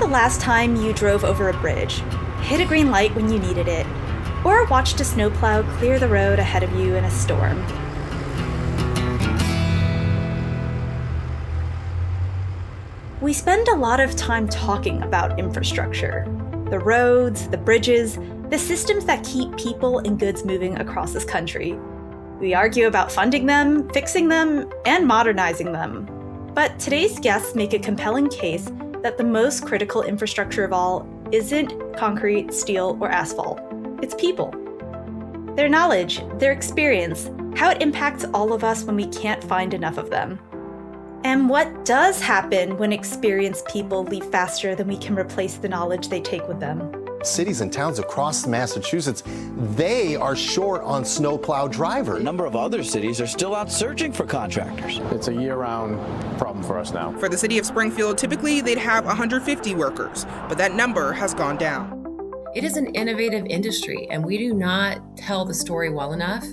the last time you drove over a bridge, hit a green light when you needed it, or watched a snowplow clear the road ahead of you in a storm? We spend a lot of time talking about infrastructure. The roads, the bridges, the systems that keep people and goods moving across this country. We argue about funding them, fixing them, and modernizing them. But today's guests make a compelling case that the most critical infrastructure of all isn't concrete, steel, or asphalt. It's people. Their knowledge, their experience, how it impacts all of us when we can't find enough of them. And what does happen when experienced people leave faster than we can replace the knowledge they take with them? Cities and towns across Massachusetts, they are short on snowplow drivers. A number of other cities are still out searching for contractors. It's a year-round problem for us now. For the city of Springfield, typically they'd have 150 workers, but that number has gone down. It is an innovative industry, and we do not tell the story well enough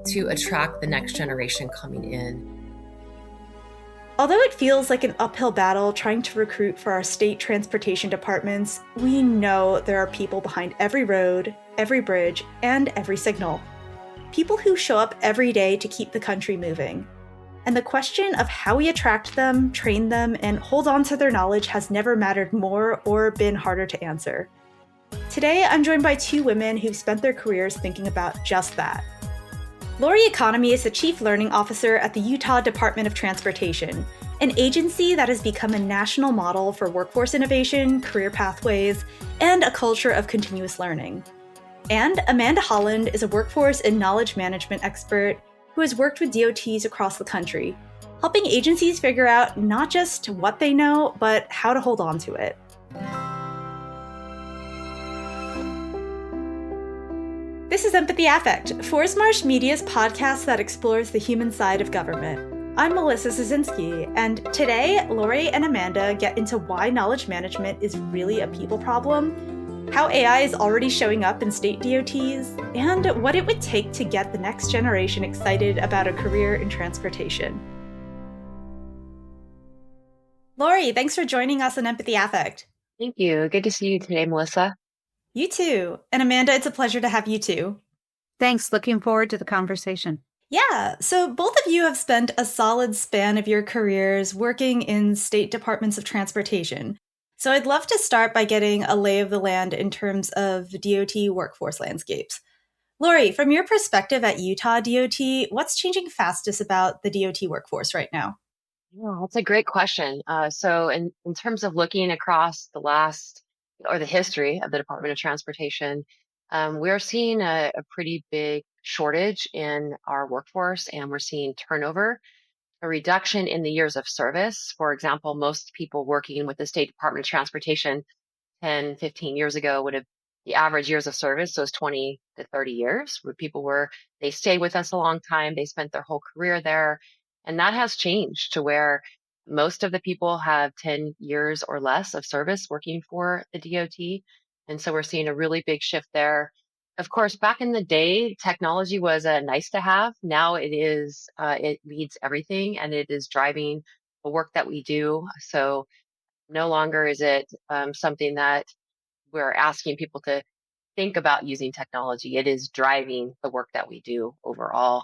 to attract the next generation coming in. Although it feels like an uphill battle trying to recruit for our state transportation departments, we know there are people behind every road, every bridge, and every signal. People who show up every day to keep the country moving. And the question of how we attract them, train them, and hold on to their knowledge has never mattered more or been harder to answer. Today, I'm joined by two women who've spent their careers thinking about just that. Lorri Economy is the Chief Learning Officer at the Utah Department of Transportation, an agency that has become a national model for workforce innovation, career pathways, and a culture of continuous learning. And Amanda Holland is a workforce and knowledge management expert who has worked with DOTs across the country, helping agencies figure out not just what they know, but how to hold on to it. This is Empathy Affect, Forest Marsh Media's podcast that explores the human side of government. I'm Melissa Szynski, and today, Lorri and Amanda get into why knowledge management is really a people problem, how AI is already showing up in state DOTs, and what it would take to get the next generation excited about a career in transportation. Lorri, thanks for joining us on Empathy Affect. Thank you. Good to see you today, Melissa. You too. And Amanda, it's a pleasure to have you too. Thanks. Looking forward to the conversation. Yeah. So both of you have spent a solid span of your careers working in state departments of transportation. So I'd love to start by getting a lay of the land in terms of DOT workforce landscapes. Lorri, from your perspective at Utah DOT, what's changing fastest about the DOT workforce right now? Yeah, that's a great question. So in terms of looking across the history of the Department of Transportation, we're seeing a pretty big shortage in our workforce, and we're seeing turnover, a reduction in the years of service. For example, most people working with the State Department of Transportation 10, 15 years ago the average years of service was 20 to 30 years, where they stayed with us a long time. They spent their whole career there. And that has changed to where most of the people have 10 years or less of service working for the DOT. And so we're seeing a really big shift there. Of course, back in the day, technology was a nice to have. Now it leads everything, and it is driving the work that we do. So no longer is it something that we're asking people to think about using technology. It is driving the work that we do overall.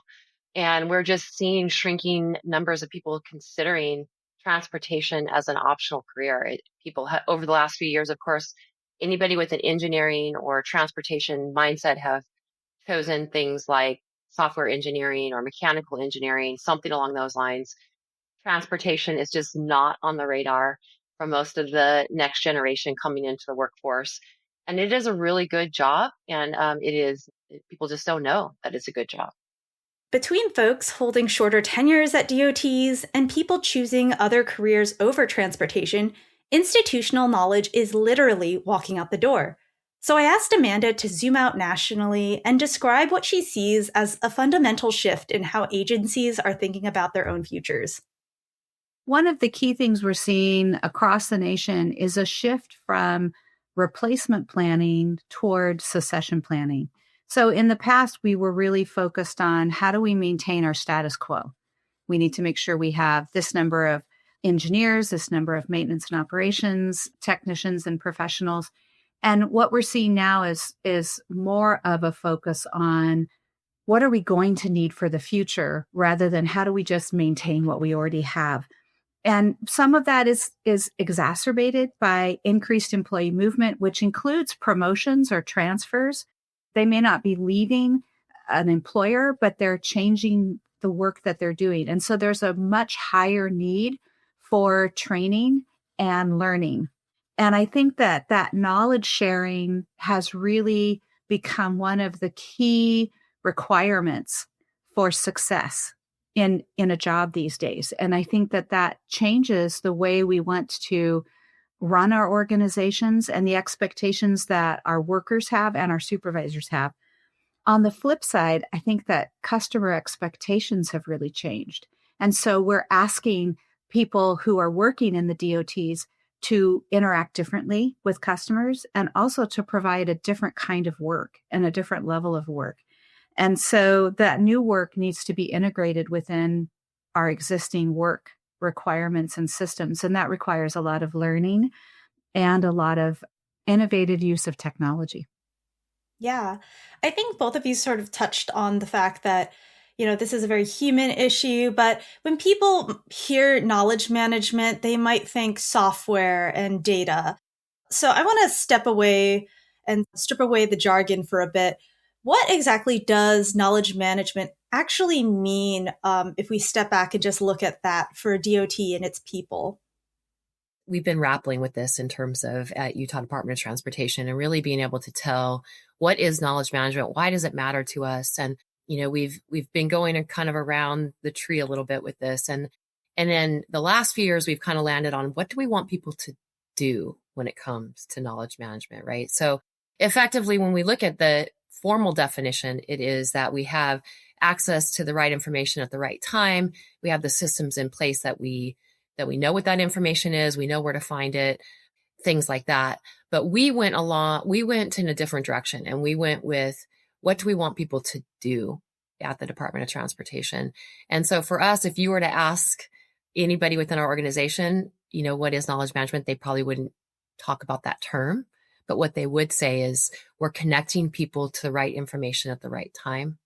And we're just seeing shrinking numbers of people considering transportation as an optional career. Over the last few years, of course, anybody with an engineering or transportation mindset have chosen things like software engineering or mechanical engineering, something along those lines. Transportation is just not on the radar for most of the next generation coming into the workforce. And it is a really good job. And people just don't know that it's a good job. Between folks holding shorter tenures at DOTs and people choosing other careers over transportation, institutional knowledge is literally walking out the door. So I asked Amanda to zoom out nationally and describe what she sees as a fundamental shift in how agencies are thinking about their own futures. One of the key things we're seeing across the nation is a shift from replacement planning toward succession planning. So in the past, we were really focused on how do we maintain our status quo? We need to make sure we have this number engineers, this number of maintenance and operations technicians and professionals. And what we're seeing now is more of a focus on what are we going to need for the future rather than how do we just maintain what we already have. And some of that is exacerbated by increased employee movement, which includes promotions or transfers. They may not be leaving an employer, but they're changing the work that they're doing. And so there's a much higher need for training and learning. And I think that knowledge sharing has really become one of the key requirements for success in a job these days. And I think that changes the way we want to run our organizations and the expectations that our workers have and our supervisors have. On the flip side, I think that customer expectations have really changed. And so we're asking people who are working in the DOTs to interact differently with customers and also to provide a different kind of work and a different level of work. And so that new work needs to be integrated within our existing work requirements and systems. And that requires a lot of learning and a lot of innovative use of technology. Yeah, I think both of you sort of touched on the fact that, this is a very human issue, but when people hear knowledge management, they might think software and data. So I want to step away and strip away the jargon for a bit. What exactly does knowledge management actually mean if we step back and just look at that for a DOT and its people? We've been grappling with this in terms of at Utah Department of Transportation and really being able to tell what is knowledge management, why does it matter to us? And, we've been going kind of around the tree a little bit with this. And in the last few years, we've kind of landed on what do we want people to do when it comes to knowledge management, right? So effectively, when we look at the formal definition, it is that we have access to the right information at the right time. We have the systems in place that we know what that information is. We know where to find it, things like that. But we went in a different direction, and we went with what do we want people to do at the Department of Transportation? And so for us, if you were to ask anybody within our organization, what is knowledge management, they probably wouldn't talk about that term. But what they would say is we're connecting people to the right information at the right time.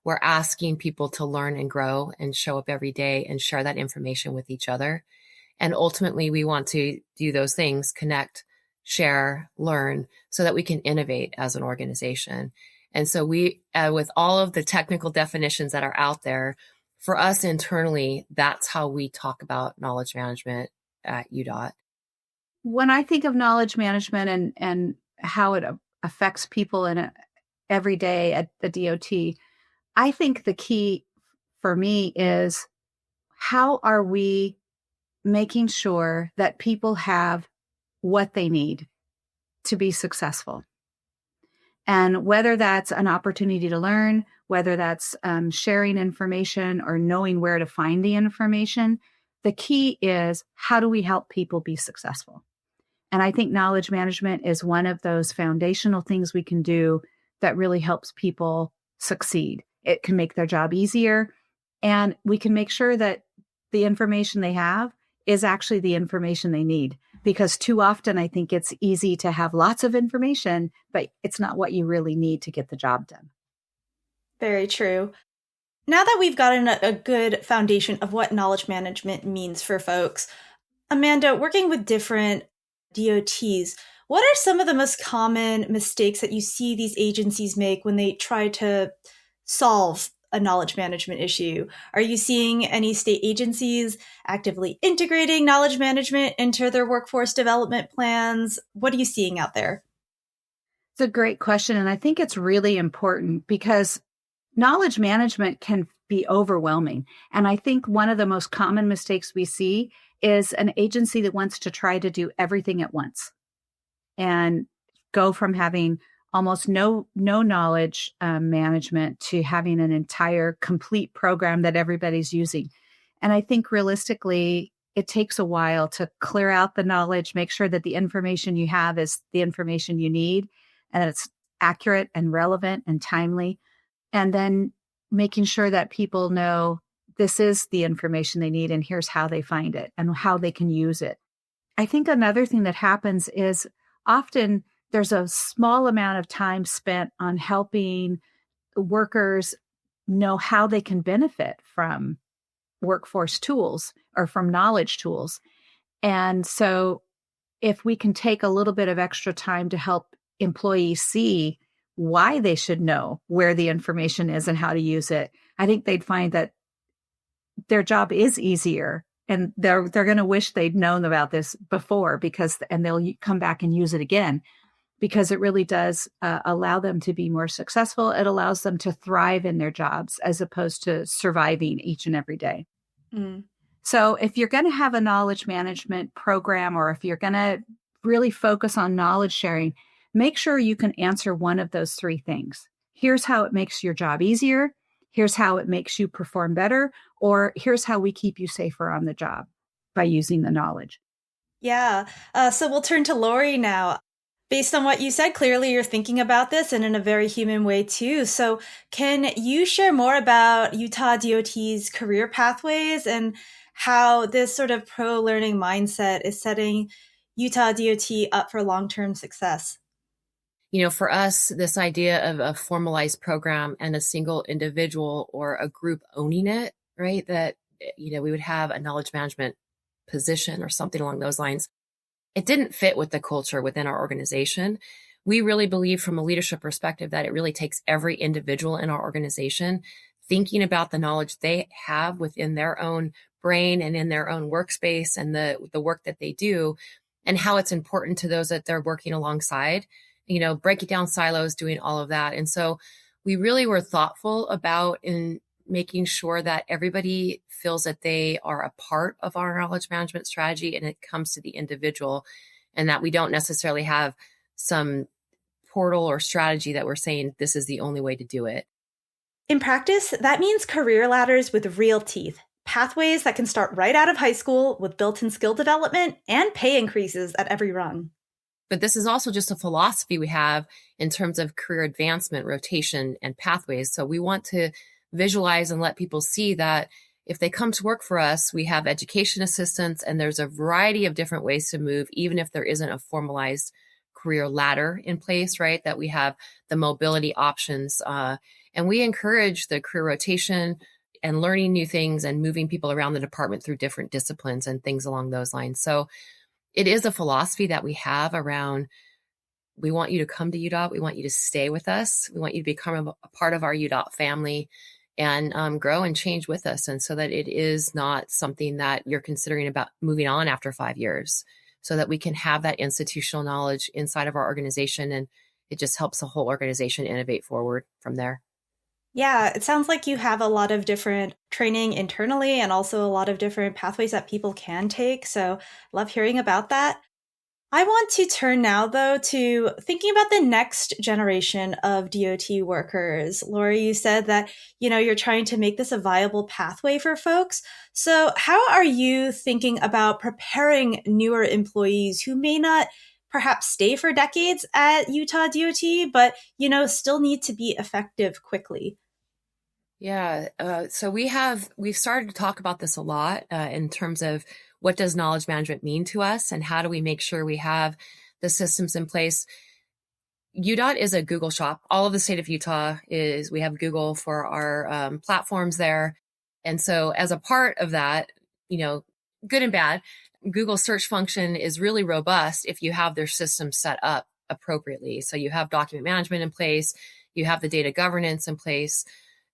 We're asking people to learn and grow and show up every day and share that information with each other. And ultimately, we want to do those things, connect, share, learn, so that we can innovate as an organization. And so we, with all of the technical definitions that are out there, for us internally, that's how we talk about knowledge management at UDOT. When I think of knowledge management and how it affects people every day at the DOT, I think the key for me is how are we making sure that people have what they need to be successful? And whether that's an opportunity to learn, whether that's sharing information or knowing where to find the information, the key is how do we help people be successful? And I think knowledge management is one of those foundational things we can do that really helps people succeed. It can make their job easier, and we can make sure that the information they have is actually the information they need. Because too often, I think it's easy to have lots of information, but it's not what you really need to get the job done. Very true. Now that we've gotten a good foundation of what knowledge management means for folks, Amanda, working with different DOTs, what are some of the most common mistakes that you see these agencies make when they try to solve a knowledge management issue? Are you seeing any state agencies actively integrating knowledge management into their workforce development plans? What are you seeing out there? It's a great question. And I think it's really important because knowledge management can be overwhelming. And I think one of the most common mistakes we see is an agency that wants to try to do everything at once and go from having almost no knowledge management to having an entire complete program that everybody's using. And I think realistically, it takes a while to clear out the knowledge, make sure that the information you have is the information you need and that it's accurate and relevant and timely. And then making sure that people know this is the information they need, and here's how they find it and how they can use it. I think another thing that happens is often there's a small amount of time spent on helping workers know how they can benefit from workforce tools or from knowledge tools. And so if we can take a little bit of extra time to help employees see why they should know where the information is and how to use it, I think they'd find that their job is easier, and they're going to wish they'd known about this before, and they'll come back and use it again, because it really does allow them to be more successful. It allows them to thrive in their jobs as opposed to surviving each and every day. Mm. So if you're going to have a knowledge management program, or if you're going to really focus on knowledge sharing, make sure you can answer one of those three things. Here's how it makes your job easier. Here's how it makes you perform better. Or here's how we keep you safer on the job by using the knowledge. Yeah. So we'll turn to Lorri now. Based on what you said, clearly you're thinking about this and in a very human way too. So can you share more about Utah DOT's career pathways and how this sort of pro-learning mindset is setting Utah DOT up for long-term success? For us, this idea of a formalized program and a single individual or a group owning it, right? That, we would have a knowledge management position or something along those lines. It didn't fit with the culture within our organization. We really believe from a leadership perspective that it really takes every individual in our organization thinking about the knowledge they have within their own brain and in their own workspace and the work that they do, and how it's important to those that they're working alongside, breaking down silos, doing all of that. And so we really were thoughtful about in making sure that everybody feels that they are a part of our knowledge management strategy, and it comes to the individual, and that we don't necessarily have some portal or strategy that we're saying this is the only way to do it. In practice, that means career ladders with real teeth, pathways that can start right out of high school with built-in skill development and pay increases at every rung. But this is also just a philosophy we have in terms of career advancement, rotation, and pathways. So we want to visualize and let people see that if they come to work for us, we have education assistance, and there's a variety of different ways to move, even if there isn't a formalized career ladder in place, right? That we have the mobility options. And we encourage the career rotation and learning new things and moving people around the department through different disciplines and things along those lines. So it is a philosophy that we have around, we want you to come to UDOT. We want you to stay with us. We want you to become a part of our UDOT family and grow and change with us. And so that it is not something that you're considering about moving on after 5 years, so that we can have that institutional knowledge inside of our organization. And it just helps the whole organization innovate forward from there. Yeah, it sounds like you have a lot of different training internally and also a lot of different pathways that people can take. So love hearing about that. I want to turn now, though, to thinking about the next generation of DOT workers. Lorri, you said that, you're trying to make this a viable pathway for folks. So how are you thinking about preparing newer employees who may not perhaps stay for decades at Utah DOT, but, still need to be effective quickly? Yeah. So we've started to talk about this a lot in terms of what does knowledge management mean to us, and how do we make sure we have the systems in place? UDOT is a Google shop. All of the state of Utah we have Google for our platforms there. And so as a part of that, good and bad, Google search function is really robust if you have their system set up appropriately. So you have document management in place, you have the data governance in place,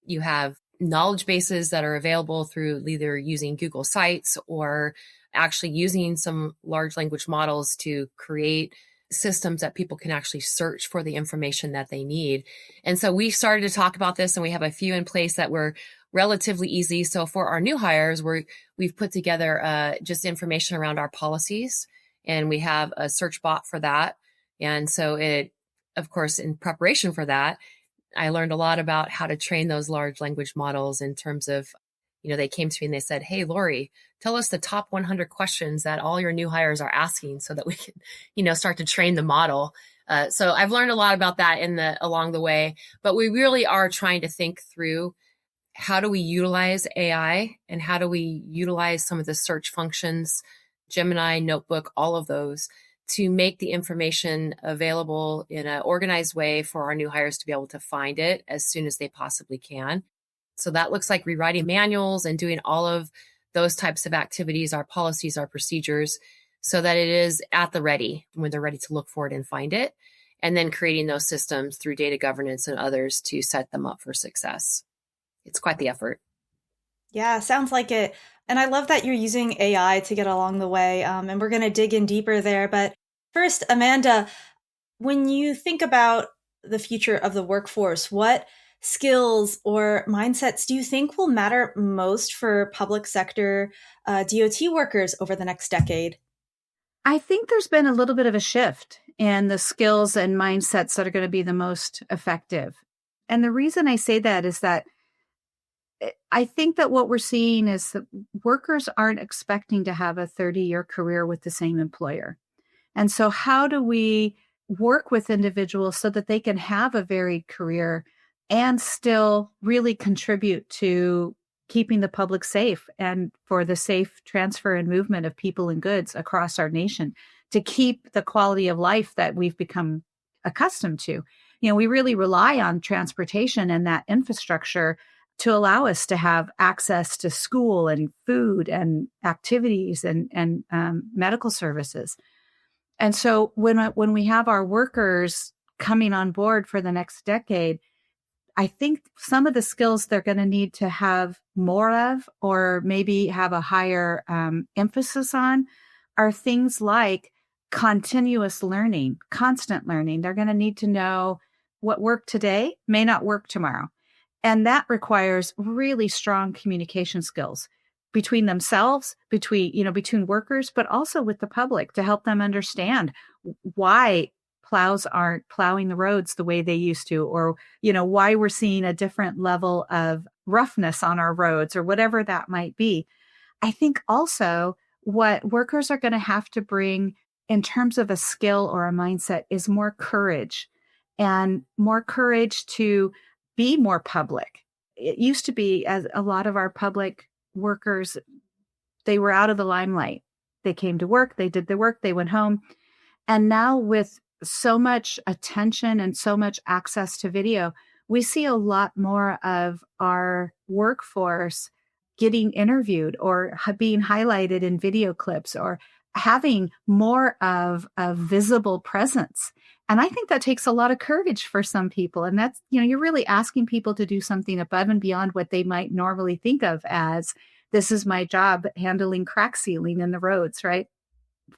you have knowledge bases that are available through either using Google Sites or actually using some large language models to create systems that people can actually search for the information that they need. And so we started to talk about this, and we have a few in place that were relatively easy. So for our new hires, we've put together just information around our policies, and we have a search bot for that. And so of course, in preparation for that, I learned a lot about how to train those large language models in terms of, they came to me and they said, "Hey, Lorri, tell us the top 100 questions that all your new hires are asking so that we can, start to train the model." So I've learned a lot about that along the way, but we really are trying to think through how do we utilize AI and how do we utilize some of the search functions, Gemini, Notebook, all of those, to make the information available in an organized way for our new hires to be able to find it as soon as they possibly can. So that looks like rewriting manuals and doing all of those types of activities, our policies, our procedures, so that it is at the ready when they're ready to look for it and find it. And then creating those systems through data governance and others to set them up for success. It's quite the effort. Yeah, sounds like it. And I love that you're using AI to get along the way. And we're going to dig in deeper there. But first, Amanda, when you think about the future of the workforce, what skills or mindsets do you think will matter most for public sector DOT workers over the next decade? I think there's been a little bit of a shift in the skills and mindsets that are going to be the most effective. And the reason I say that is that I think that what we're seeing is that workers aren't expecting to have a 30-year career with the same employer. And so how do we work with individuals so that they can have a varied career and still really contribute to keeping the public safe and for the safe transfer and movement of people and goods across our nation, to keep the quality of life that we've become accustomed to? You know, we really rely on transportation and that infrastructure to allow us to have access to school and food and activities and medical services. And so when we have our workers coming on board for the next decade, I think some of the skills they're going to need to have more of, or maybe have a higher emphasis on, are things like continuous learning, constant learning. They're going to need to know what worked today may not work tomorrow. And that requires really strong communication skills between themselves, between workers, but also with the public, to help them understand why plows aren't plowing the roads the way they used to, or, why we're seeing a different level of roughness on our roads, or whatever that might be. I think also what workers are going to have to bring in terms of a skill or a mindset is more courage, and more courage to be more public. It used to be, as a lot of our public workers, they were out of the limelight. They came to work, they did their work, they went home. And now with so much attention and so much access to video, we see a lot more of our workforce getting interviewed or being highlighted in video clips, or having more of a visible presence. And I think that takes a lot of courage for some people. And that's, you're really asking people to do something above and beyond what they might normally think of as, this is my job, handling crack sealing in the roads, right?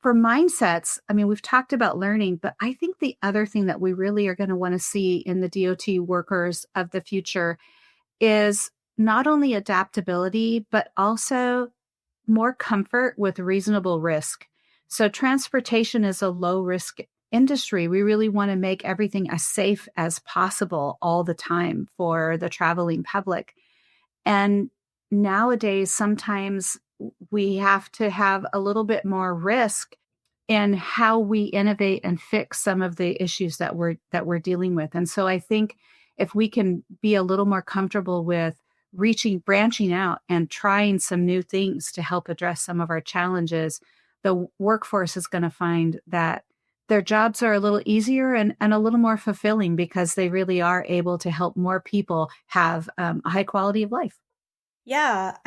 For mindsets, we've talked about learning, but I think the other thing that we really are going to want to see in the DOT workers of the future is not only adaptability, but also more comfort with reasonable risk. So transportation is a low risk industry. We really want to make everything as safe as possible all the time for the traveling public. And nowadays, sometimes we have to have a little bit more risk in how we innovate and fix some of the issues that we're dealing with. And so I think if we can be a little more comfortable with branching out and trying some new things to help address some of our challenges, the workforce is going to find that their jobs are a little easier and a little more fulfilling, because they really are able to help more people have a high quality of life. Yeah,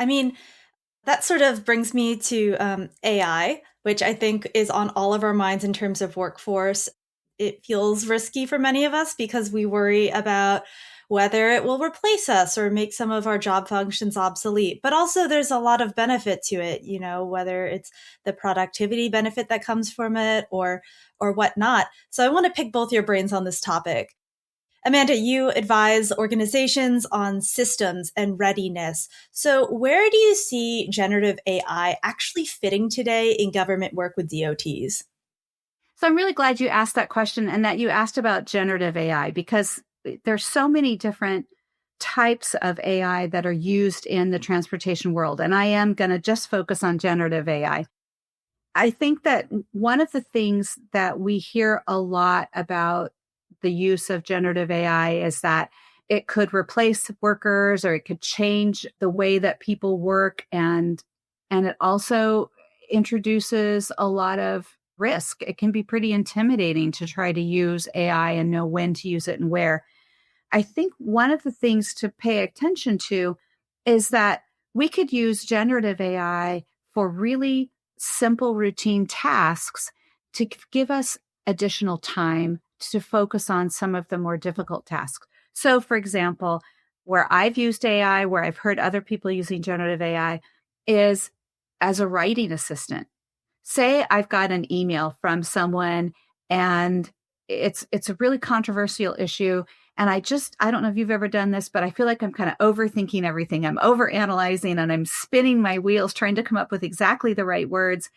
that sort of brings me to AI, which I think is on all of our minds in terms of workforce. It feels risky for many of us because we worry about whether it will replace us or make some of our job functions obsolete. But also there's a lot of benefit to it, whether it's the productivity benefit that comes from it or whatnot. So I want to pick both your brains on this topic. Amanda, you advise organizations on systems and readiness. So where do you see generative AI actually fitting today in government work with DOTs? So I'm really glad you asked that question, and that you asked about generative AI, because there's so many different types of AI that are used in the transportation world. And I am going to just focus on generative AI. I think that one of the things that we hear a lot about the use of generative AI is that it could replace workers, or it could change the way that people work. And it also introduces a lot of risk. It can be pretty intimidating to try to use AI and know when to use it and where. I think one of the things to pay attention to is that we could use generative AI for really simple routine tasks to give us additional time to focus on some of the more difficult tasks. So, for example, where I've used AI, where I've heard other people using generative AI, is as a writing assistant. Say I've got an email from someone and it's a really controversial issue. And I don't know if you've ever done this, but I feel like I'm kind of overthinking everything. I'm overanalyzing and I'm spinning my wheels trying to come up with exactly the right words.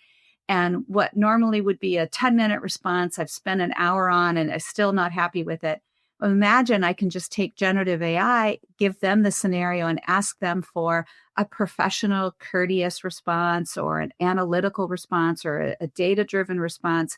And what normally would be a 10-minute response, I've spent an hour on and I'm still not happy with it. Imagine I can just take generative AI, give them the scenario and ask them for a professional, courteous response or an analytical response or a data-driven response.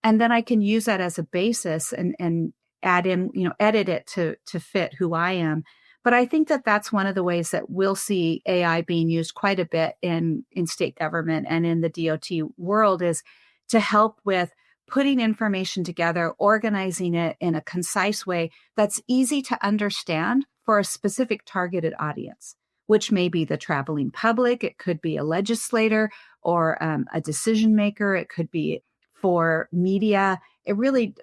And then I can use that as a basis and add in, edit it to fit who I am. But I think that that's one of the ways that we'll see AI being used quite a bit in state government and in the DOT world, is to help with putting information together, organizing it in a concise way that's easy to understand for a specific targeted audience, which may be the traveling public. It could be a legislator or a decision maker. It could be for media.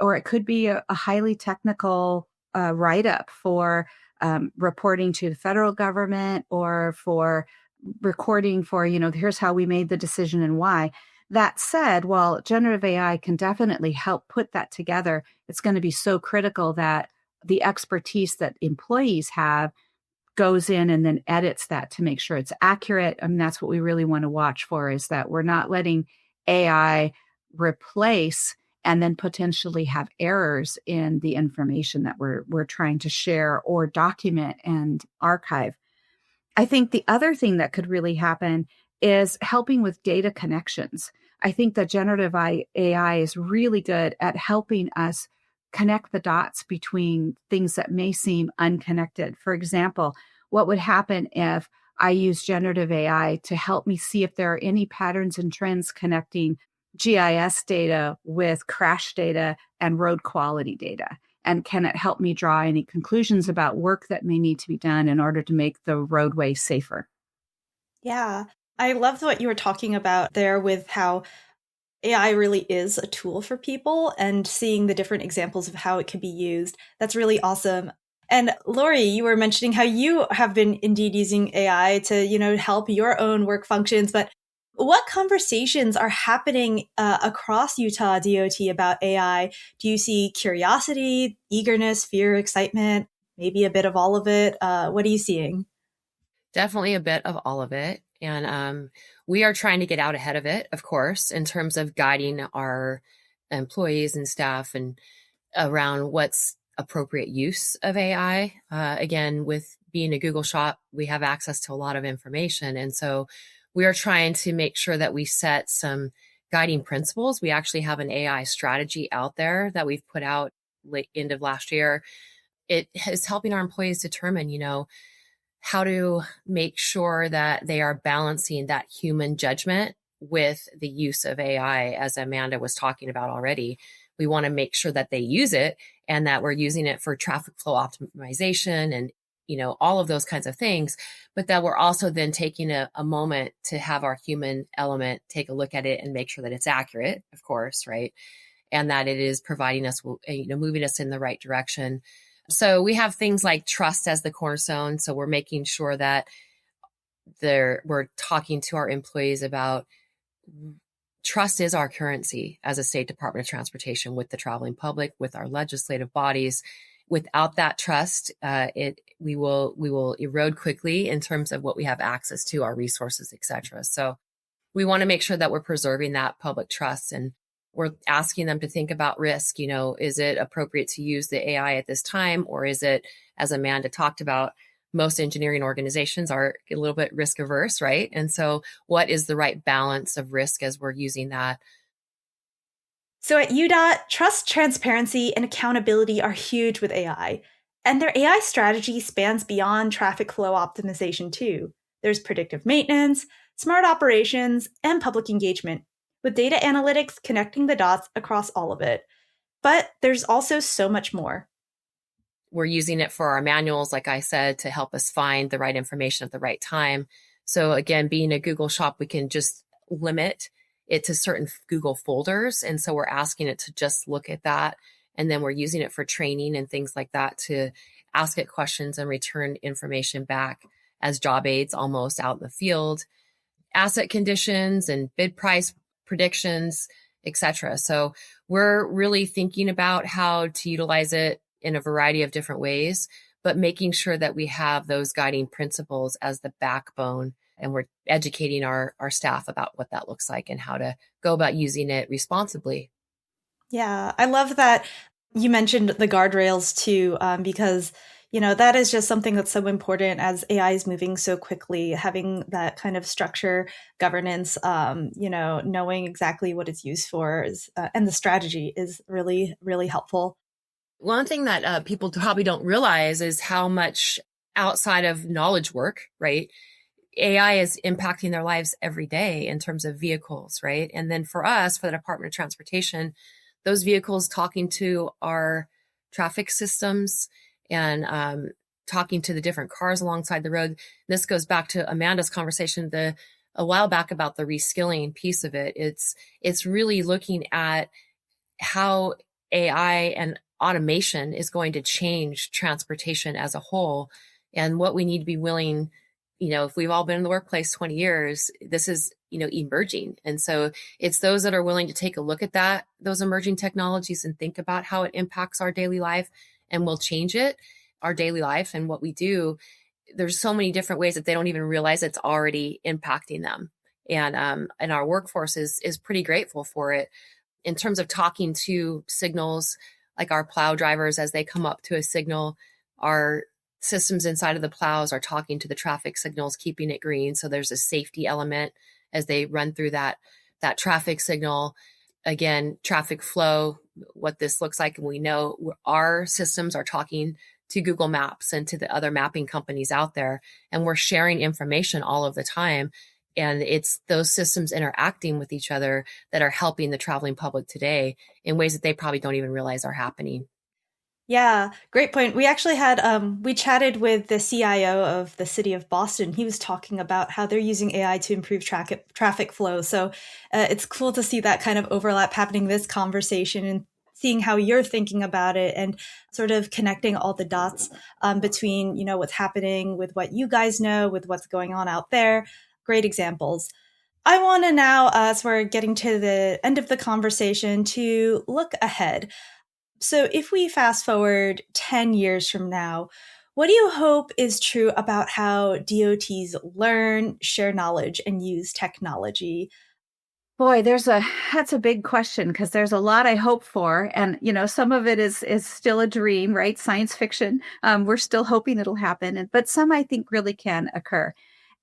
Or it could be a highly technical write-up for reporting to the federal government, or for recording for, here's how we made the decision and why. That said, while generative AI can definitely help put that together, it's going to be so critical that the expertise that employees have goes in and then edits that to make sure it's accurate. I mean, that's what we really want to watch for, is that we're not letting AI replace and then potentially have errors in the information that we're trying to share or document and archive. I think the other thing that could really happen is helping with data connections. I think that generative AI is really good at helping us connect the dots between things that may seem unconnected. For example, what would happen if I use generative AI to help me see if there are any patterns and trends connecting GIS data with crash data and road quality data? And can it help me draw any conclusions about work that may need to be done in order to make the roadway safer? Yeah, I loved what you were talking about there with how AI really is a tool for people and seeing the different examples of how it can be used. That's really awesome. And Lorri, you were mentioning how you have been indeed using AI to, help your own work functions, but what conversations are happening across Utah DOT about AI? Do you see curiosity, eagerness, fear, excitement, maybe a bit of all of it? What are you seeing? Definitely a bit of all of it. And we are trying to get out ahead of it, of course, in terms of guiding our employees and staff and around what's appropriate use of AI. Again, with being a Google shop, we have access to a lot of information. And so we are trying to make sure that we set some guiding principles. We actually have an AI strategy out there that we've put out end of last year. It is helping our employees determine, how to make sure that they are balancing that human judgment with the use of AI, as Amanda was talking about already. We want to make sure that they use it and that we're using it for traffic flow optimization and, all of those kinds of things, but that we're also then taking a moment to have our human element take a look at it and make sure that it's accurate, of course, right? And that it is providing us, moving us in the right direction. So we have things like trust as the cornerstone. So we're making sure that we're talking to our employees about trust is our currency as a state Department of Transportation with the traveling public, with our legislative bodies. Without that trust, we will erode quickly in terms of what we have access to, our resources, et cetera. So we want to make sure that we're preserving that public trust, and we're asking them to think about risk. Is it appropriate to use the AI at this time? Or is it, as Amanda talked about, most engineering organizations are a little bit risk averse, right? And so what is the right balance of risk as we're using that? So at UDOT, trust, transparency, and accountability are huge with AI. And their AI strategy spans beyond traffic flow optimization too. There's predictive maintenance, smart operations, and public engagement, with data analytics connecting the dots across all of it. But there's also so much more. We're using it for our manuals, like I said, to help us find the right information at the right time. So again, being a Google shop, we can just limit it to certain Google folders. And so we're asking it to just look at that. And then we're using it for training and things like that to ask it questions and return information back as job aids almost out in the field, asset conditions and bid price predictions, etc. So we're really thinking about how to utilize it in a variety of different ways, but making sure that we have those guiding principles as the backbone. And we're educating our staff about what that looks like and how to go about using it responsibly. Yeah, I love that you mentioned the guardrails too, because that is just something that's so important as AI is moving so quickly. Having that kind of structure, governance, knowing exactly what it's used for, and the strategy is really, really helpful. One thing that people probably don't realize is how much outside of knowledge work, right? AI is impacting their lives every day in terms of vehicles, right? And then for us, for the Department of Transportation, those vehicles talking to our traffic systems and talking to the different cars alongside the road. This goes back to Amanda's conversation a while back about the reskilling piece of it. It's really looking at how AI and automation is going to change transportation as a whole, and what we need to be willing, if we've all been in the workplace 20 years, this is, emerging. And so it's those that are willing to take a look at those emerging technologies and think about how it impacts our daily life and will change our daily life and what we do. There's so many different ways that they don't even realize it's already impacting them. And our workforce is pretty grateful for it. In terms of talking to signals, like our plow drivers, as they come up to a signal, our systems inside of the plows are talking to the traffic signals, keeping it green. So there's a safety element as they run through that traffic signal. Again, traffic flow, what this looks like. And we know our systems are talking to Google Maps and to the other mapping companies out there. And we're sharing information all of the time. And it's those systems interacting with each other that are helping the traveling public today in ways that they probably don't even realize are happening. Yeah, great point. We actually had, we chatted with the CIO of the city of Boston. He was talking about how they're using AI to improve traffic flow. So it's cool to see that kind of overlap happening in this conversation and seeing how you're thinking about it and sort of connecting all the dots between, what's happening with what you guys know, with what's going on out there. Great examples. I want to now, as we're getting to the end of the conversation, to look ahead. So if we fast forward 10 years from now, what do you hope is true about how DOTs learn, share knowledge, and use technology? Boy, that's a big question because there's a lot I hope for. And, some of it is still a dream, right? Science fiction. We're still hoping it'll happen. But some I think really can occur.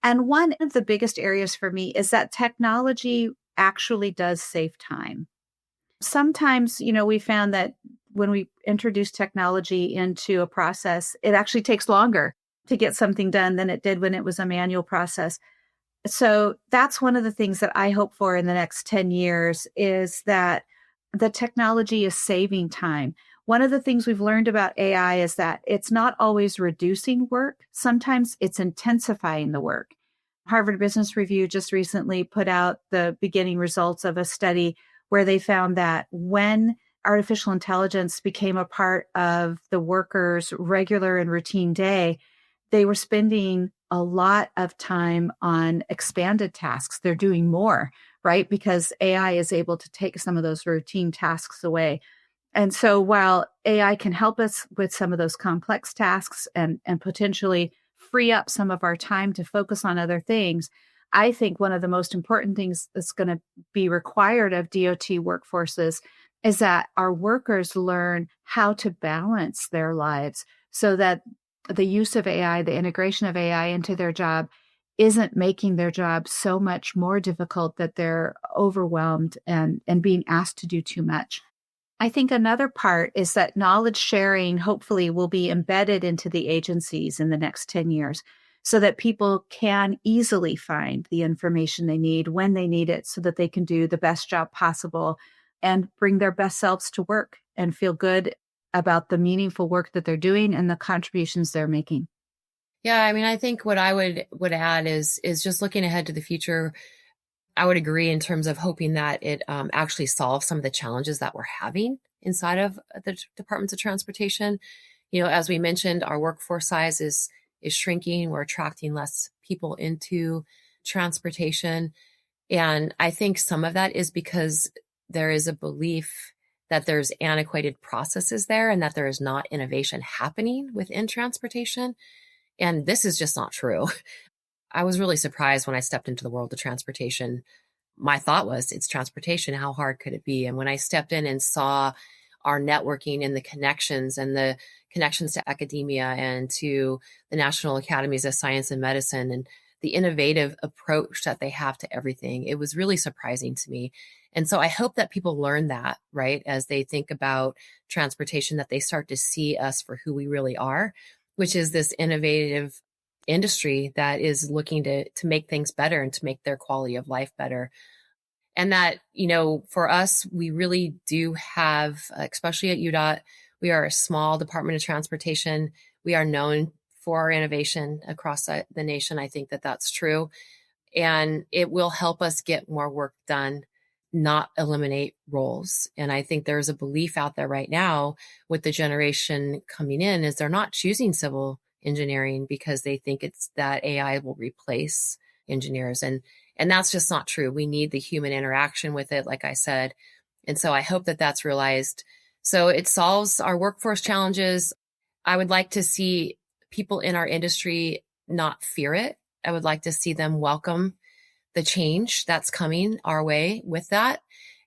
And one of the biggest areas for me is that technology actually does save time. Sometimes, we found that when we introduce technology into a process, it actually takes longer to get something done than it did when it was a manual process. So that's one of the things that I hope for in the next 10 years is that the technology is saving time. One of the things we've learned about AI is that it's not always reducing work. Sometimes it's intensifying the work. Harvard Business Review just recently put out the beginning results of a study where they found that when artificial intelligence became a part of the workers' regular and routine day, they were spending a lot of time on expanded tasks. They're doing more, right? Because AI is able to take some of those routine tasks away. And so while AI can help us with some of those complex tasks and potentially free up some of our time to focus on other things, I think one of the most important things that's going to be required of DOT workforces is that our workers learn how to balance their lives so that the use of AI, the integration of AI into their job isn't making their job so much more difficult that they're overwhelmed and being asked to do too much. I think another part is that knowledge sharing hopefully will be embedded into the agencies in the next 10 years so that people can easily find the information they need when they need it so that they can do the best job possible and bring their best selves to work and feel good about the meaningful work that they're doing and the contributions they're making. Yeah, I mean, I think what I would add is just looking ahead to the future. I would agree in terms of hoping that it actually solves some of the challenges that we're having inside of the departments of transportation. You know, as we mentioned, our workforce size is shrinking. We're attracting less people into transportation. And I think some of that is because there is a belief that there's antiquated processes there and that there is not innovation happening within transportation. And this is just not true. I was really surprised when I stepped into the world of transportation. My thought was, it's transportation. How hard could it be? And when I stepped in and saw our networking and the connections to academia and to the National Academies of Science and Medicine and the innovative approach that they have to everything, it was really surprising to me. And so I hope that people learn that, right, as they think about transportation, that they start to see us for who we really are, which is this innovative industry that is looking to make things better and to make their quality of life better. And that, you know, for us, we really do have, especially at UDOT, we are a small department of transportation. We are known for our innovation across the nation. I think that that's true. And it will help us get more work done, not eliminate roles. And I think there's a belief out there right now with the generation coming in is they're not choosing civil engineering because they think it's that AI will replace engineers. And that's just not true. We need the human interaction with it, like I said. And so I hope that that's realized. So it solves our workforce challenges. I would like to see people in our industry not fear it. I would like to see them welcome the change that's coming our way with that,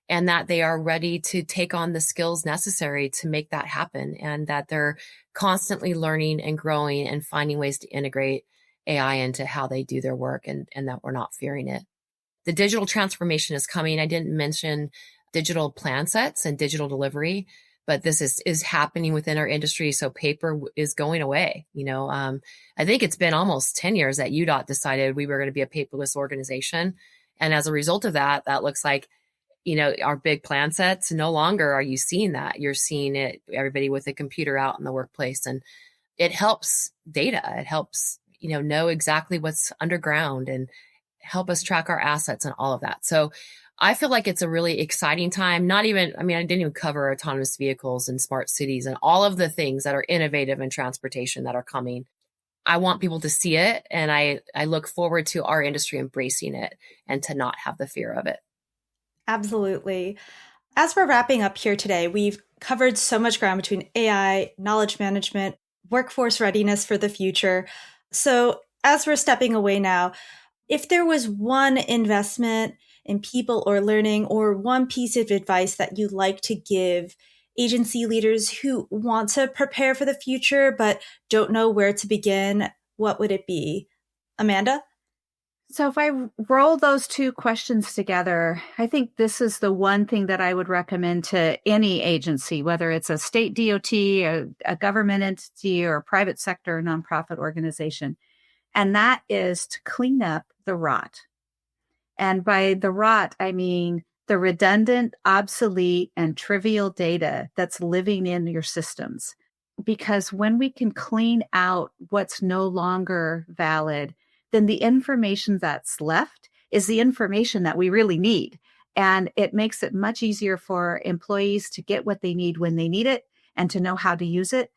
and that they are ready to take on the skills necessary to make that happen, and that they're constantly learning and growing and finding ways to integrate AI into how they do their work, and that we're not fearing it. The digital transformation is coming. I didn't mention digital plan sets and digital delivery, but this is happening within our industry. So paper is going away. You know, I think it's been almost 10 years that UDOT decided we were going to be a paperless organization. And as a result of that, that looks like, you know, our big plan sets, no longer are you seeing that. You're seeing it, everybody with a computer out in the workplace. And it helps data. It helps, you know exactly what's underground and help us track our assets and all of that. So I feel like it's a really exciting time. I didn't even cover autonomous vehicles and smart cities and all of the things that are innovative in transportation that are coming. I want people to see it, and I look forward to our industry embracing it and to not have the fear of it. Absolutely. As we're wrapping up here today, we've covered so much ground between AI, knowledge management, workforce readiness for the future. So as we're stepping away now, if there was one investment in people or learning or one piece of advice that you'd like to give agency leaders who want to prepare for the future but don't know where to begin, what would it be? Amanda? So if I roll those two questions together, I think this is the one thing that I would recommend to any agency, whether it's a state DOT, a government entity, or a private sector or nonprofit organization. And that is to clean up the rot. And by the rot, I mean the redundant, obsolete, and trivial data that's living in your systems. Because when we can clean out what's no longer valid, then the information that's left is the information that we really need. And it makes it much easier for employees to get what they need when they need it and to know how to use it.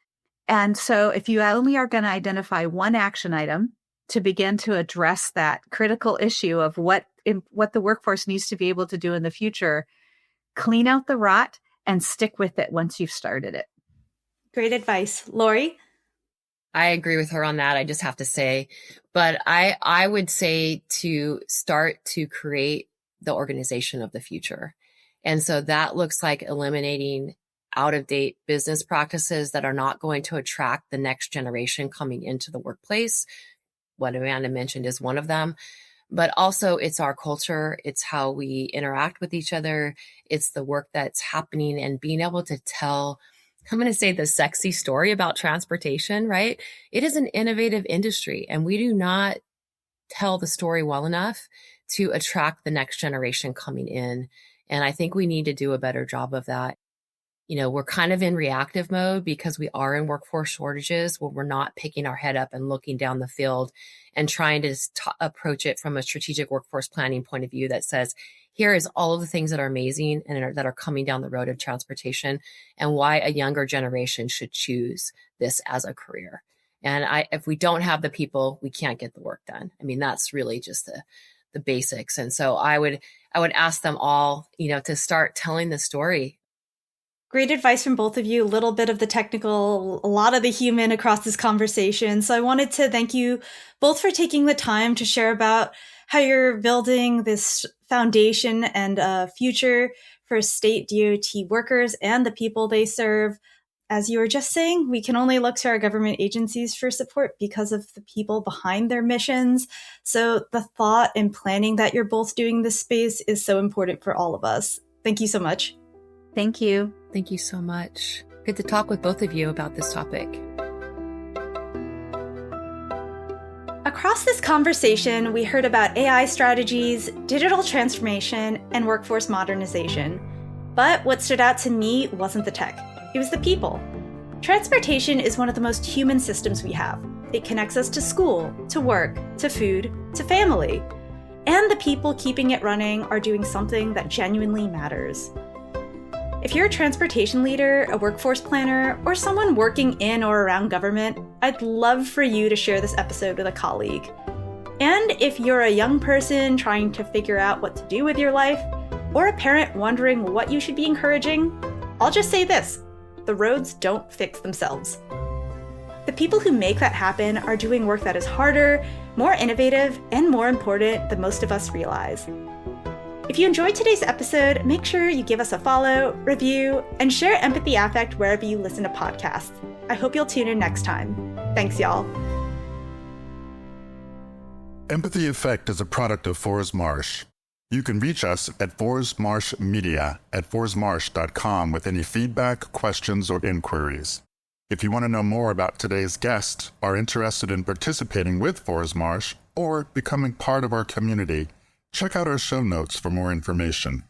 And so if you only are going to identify one action item to begin to address that critical issue of what the workforce needs to be able to do in the future, clean out the rot and stick with it once you've started it. Great advice. Lorri? I agree with her on that. I just have to say, but I would say to start to create the organization of the future. And so that looks like eliminating out-of-date business practices that are not going to attract the next generation coming into the workplace. What Amanda mentioned is one of them. but also it's our culture. It's how we interact with each other. It's the work that's happening and being able to tell, I'm going to say, the sexy story about transportation, right? It is an innovative industry, and we do not tell the story well enough to attract the next generation coming in. And I think we need to do a better job of that. You know, we're kind of in reactive mode because we are in workforce shortages, where we're not picking our head up and looking down the field and trying to approach it from a strategic workforce planning point of view that says, here is all of the things that are amazing and that are coming down the road of transportation, and why a younger generation should choose this as a career. And if we don't have the people, we can't get the work done. I mean, that's really just the basics. And so I would ask them all, you know, to start telling the story. Great advice from both of you, a little bit of the technical, a lot of the human across this conversation. So I wanted to thank you both for taking the time to share about how you're building this foundation and a future for state DOT workers and the people they serve. As you were just saying, we can only look to our government agencies for support because of the people behind their missions. So the thought and planning that you're both doing this space is so important for all of us. Thank you so much. Thank you. Thank you so much. Good to talk with both of you about this topic. Across this conversation, we heard about AI strategies, digital transformation, and workforce modernization. But what stood out to me wasn't the tech. It was the people. Transportation is one of the most human systems we have. It connects us to school, to work, to food, to family. And the people keeping it running are doing something that genuinely matters. If you're a transportation leader, a workforce planner, or someone working in or around government, I'd love for you to share this episode with a colleague. And if you're a young person trying to figure out what to do with your life, or a parent wondering what you should be encouraging, I'll just say this: the roads don't fix themselves. The people who make that happen are doing work that is harder, more innovative, and more important than most of us realize. If you enjoyed today's episode, make sure you give us a follow, review, and share Empathy Affect wherever you listen to podcasts. I hope you'll tune in next time. Thanks, y'all. Empathy Effect is a product of Forrest Marsh. You can reach us at forrestmarshmedia@forrestmarsh.com with any feedback, questions, or inquiries. If you want to know more about today's guest, are interested in participating with Forrest Marsh, or becoming part of our community, check out our show notes for more information.